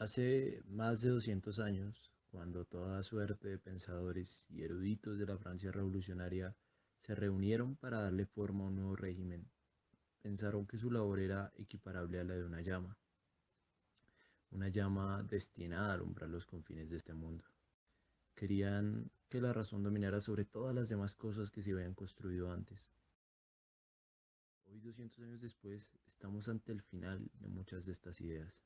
Hace más de 200 años, cuando toda suerte de pensadores y eruditos de la Francia revolucionaria se reunieron para darle forma a un nuevo régimen, pensaron que su labor era equiparable a la de una llama destinada a alumbrar los confines de este mundo. Querían que la razón dominara sobre todas las demás cosas que se habían construido antes. Hoy, 200 años después, estamos ante el final de muchas de estas ideas.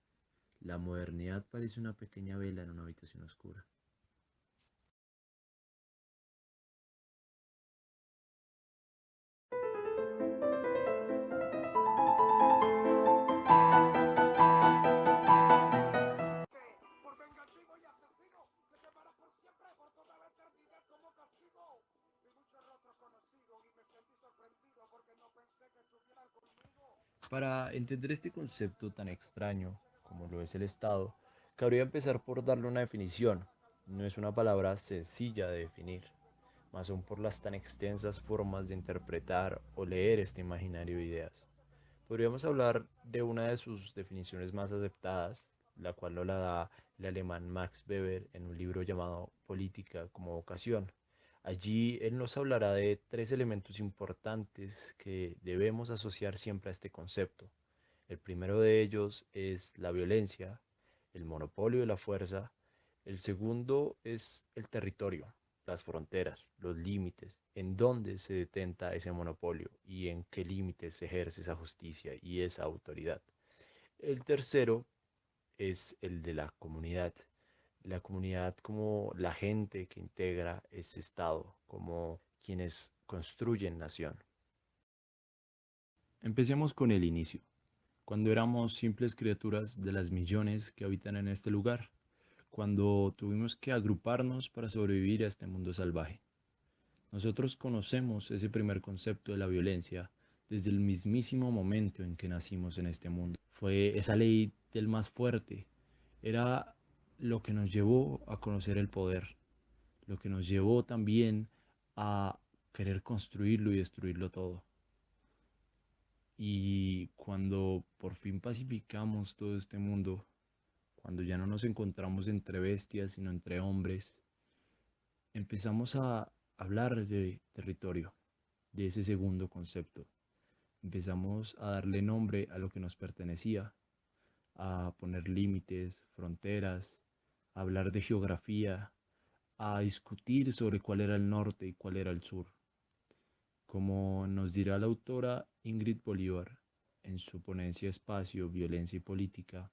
La modernidad parece una pequeña vela en una habitación oscura. Por vengativo y asesino, se quemará por siempre, por toda la eternidad como castigo. Vi muchos rostros conocidos y me sentí sorprendido porque no pensé que estuvieran conmigo. Para entender este concepto tan extraño como lo es el Estado, cabría empezar por darle una definición. No es una palabra sencilla de definir, más aún por las tan extensas formas de interpretar o leer este imaginario de ideas. Podríamos hablar de una de sus definiciones más aceptadas, la cual no la da el alemán Max Weber en un libro llamado Política como vocación. Allí él nos hablará de tres elementos importantes que debemos asociar siempre a este concepto. El primero de ellos es la violencia, el monopolio de la fuerza. El segundo es el territorio, las fronteras, los límites, en dónde se detenta ese monopolio y en qué límites se ejerce esa justicia y esa autoridad. El tercero es el de la comunidad como la gente que integra ese estado, como quienes construyen nación. Empecemos con el inicio, cuando éramos simples criaturas de las millones que habitan en este lugar, cuando tuvimos que agruparnos para sobrevivir a este mundo salvaje. Nosotros conocemos ese primer concepto de la violencia desde el mismísimo momento en que nacimos en este mundo. Fue esa ley del más fuerte, era lo que nos llevó a conocer el poder, lo que nos llevó también a querer construirlo y destruirlo todo. Y cuando por fin pacificamos todo este mundo, cuando ya no nos encontramos entre bestias, sino entre hombres, empezamos a hablar de territorio, de ese segundo concepto. Empezamos a darle nombre a lo que nos pertenecía, a poner límites, fronteras, a hablar de geografía, a discutir sobre cuál era el norte y cuál era el sur. Como nos dirá la autora Ingrid Bolívar en su ponencia Espacio, Violencia y Política,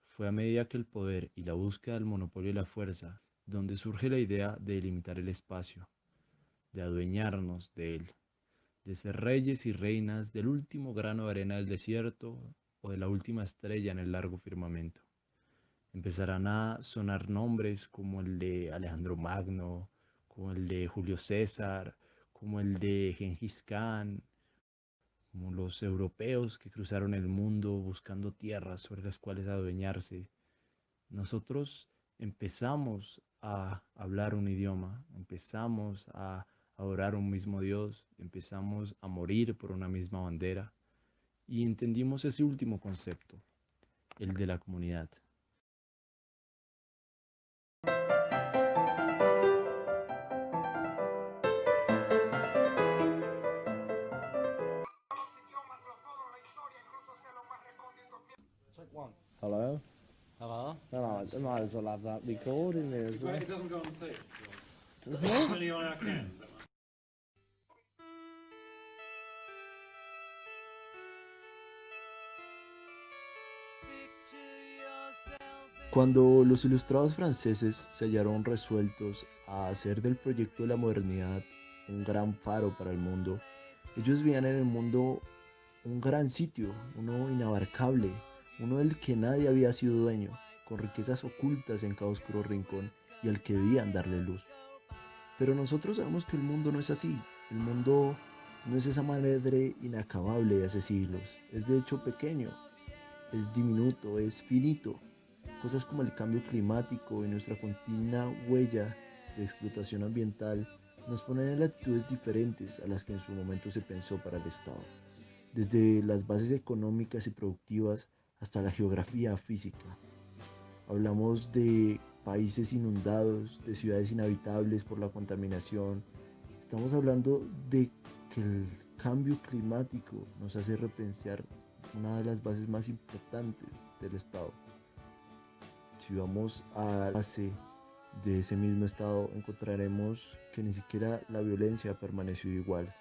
fue a medida que el poder y la búsqueda del monopolio de la fuerza donde surge la idea de delimitar el espacio, de adueñarnos de él, de ser reyes y reinas del último grano de arena del desierto o de la última estrella en el largo firmamento. Empezarán a sonar nombres como el de Alejandro Magno, como el de Julio César, como el de Gengis Khan, como los europeos que cruzaron el mundo buscando tierras sobre las cuales adueñarse. Nosotros empezamos a hablar un idioma, empezamos a adorar un mismo Dios, empezamos a morir por una misma bandera y entendimos ese último concepto, el de la comunidad. Los idiomas, los modos, la historia, incluso sea lo más recóndito. Take one. Hello? Hello? Then I might as well have that recording there as well. It doesn't go on tape. Doesn't It's it? only on our cans. Cuando los ilustrados franceses se hallaron resueltos a hacer del proyecto de la modernidad un gran faro para el mundo, ellos veían en el mundo un gran sitio, uno inabarcable, uno del que nadie había sido dueño, con riquezas ocultas en cada oscuro rincón y al que debían darle luz. Pero nosotros sabemos que el mundo no es así, el mundo no es esa madre inacabable de hace siglos, es de hecho pequeño, es diminuto, es finito. Cosas como el cambio climático y nuestra continua huella de explotación ambiental nos ponen en latitudes diferentes a las que en su momento se pensó para el Estado, desde las bases económicas y productivas hasta la geografía física. Hablamos de países inundados, de ciudades inhabitables por la contaminación. Estamos hablando de que el cambio climático nos hace repensar una de las bases más importantes del Estado. Si vamos a la base de ese mismo Estado, encontraremos que ni siquiera la violencia ha permanecido igual.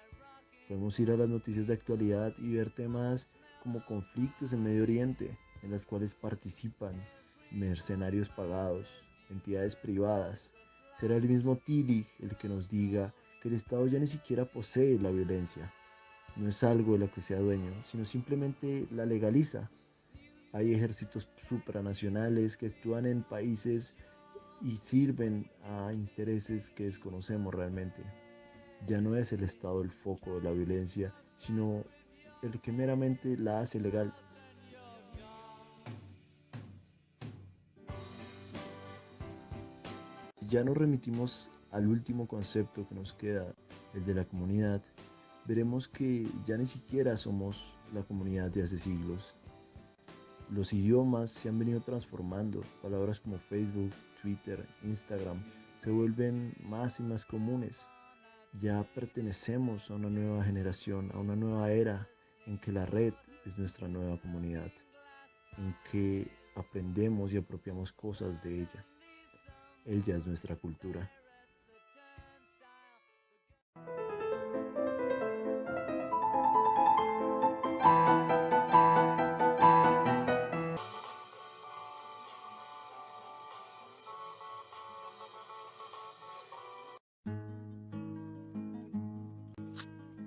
Podemos ir a las noticias de actualidad y ver temas como conflictos en Medio Oriente, en las cuales participan mercenarios pagados, entidades privadas. Será el mismo Tillich el que nos diga que el Estado ya ni siquiera posee la violencia. No es algo de lo que sea dueño, sino simplemente la legaliza. Hay ejércitos supranacionales que actúan en países y sirven a intereses que desconocemos realmente. Ya no es el Estado el foco de la violencia, sino el que meramente la hace legal. Ya nos remitimos al último concepto que nos queda, el de la comunidad. Veremos que ya ni siquiera somos la comunidad de hace siglos. Los idiomas se han venido transformando. Palabras como Facebook, Twitter, Instagram se vuelven más y más comunes. Ya pertenecemos a una nueva generación, a una nueva era en que la red es nuestra nueva comunidad, en que aprendemos y apropiamos cosas de ella. Ella es nuestra cultura.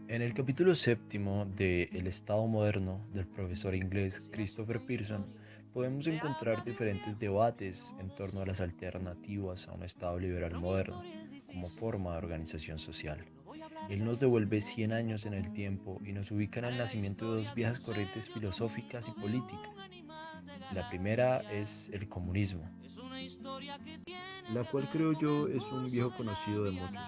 En el capítulo séptimo de El Estado Moderno del profesor inglés Christopher Pearson, podemos encontrar diferentes debates en torno a las alternativas a un Estado liberal moderno como forma de organización social. Él nos devuelve 100 años en el tiempo y nos ubica en el nacimiento de dos viejas corrientes filosóficas y políticas. La primera es el comunismo, la cual creo yo es un viejo conocido de muchos.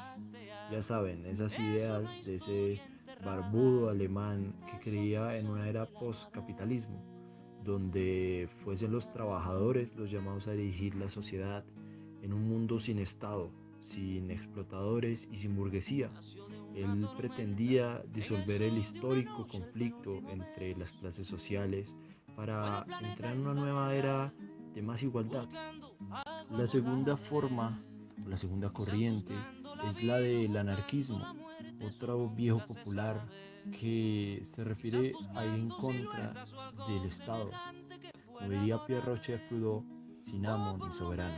Ya saben, esas ideas de ese barbudo alemán que creía en una era post-capitalismo, donde fuesen los trabajadores los llamados a dirigir la sociedad en un mundo sin Estado, sin explotadores y sin burguesía. Él pretendía disolver el histórico conflicto entre las clases sociales para entrar en una nueva era de más igualdad. La segunda forma, o la segunda corriente, es la del anarquismo, otro viejo popular que se refiere a ir en contra del Estado, como diría Pierre Rocher-Proudhon, sin amo ni soberano.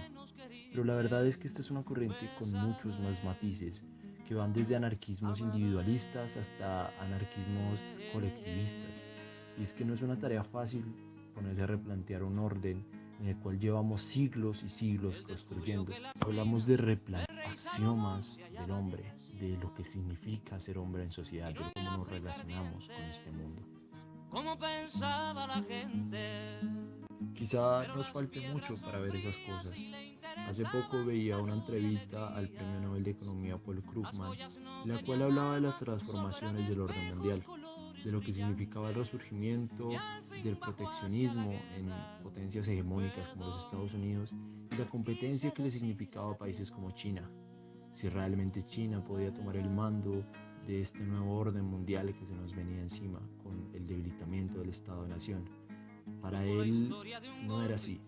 Pero la verdad es que esta es una corriente con muchos más matices, que van desde anarquismos individualistas hasta anarquismos colectivistas. Y es que no es una tarea fácil ponerse a replantear un orden en el cual llevamos siglos y siglos construyendo. Hablamos de replantear axiomas del hombre, de lo que significa ser hombre en sociedad, de cómo nos relacionamos con este mundo. ¿Cómo pensaba la gente? Quizá nos falte mucho para ver esas cosas. Hace poco veía una entrevista al Premio Nobel de Economía Paul Krugman, en la cual hablaba de las transformaciones del orden mundial, de lo que significaba el resurgimiento del proteccionismo en potencias hegemónicas como los Estados Unidos y la competencia que le significaba a países como China. Si realmente China podía tomar el mando de este nuevo orden mundial que se nos venía encima con el debilitamiento del Estado-Nación. Para él no era así.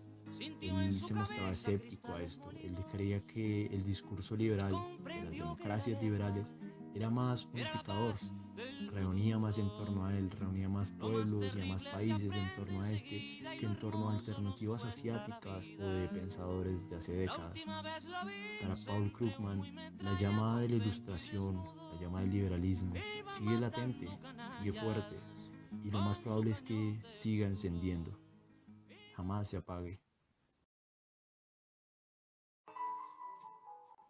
Él se mostraba escéptico a esto. Él creía que el discurso liberal de las democracias liberales era más unificador, reunía más en torno a él, reunía más pueblos y a más países en torno a este que en torno a alternativas asiáticas o de pensadores de hace décadas. Para Paul Krugman, la llama de la ilustración, la llama del liberalismo, sigue latente, sigue fuerte y lo más probable es que siga encendiendo, jamás se apague.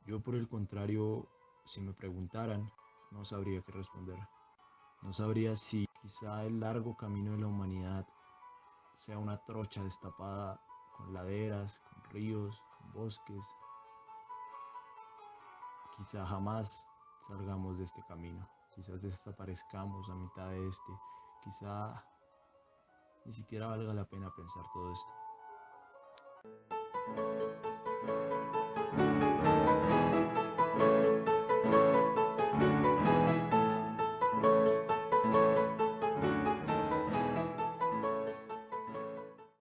Yo por el contrario, si me preguntaran, no sabría qué responder. No sabría si quizá el largo camino de la humanidad sea una trocha destapada con laderas, con ríos, con bosques. Quizá jamás salgamos de este camino. Quizás desaparezcamos a mitad de este. Quizá ni siquiera valga la pena pensar todo esto. Thank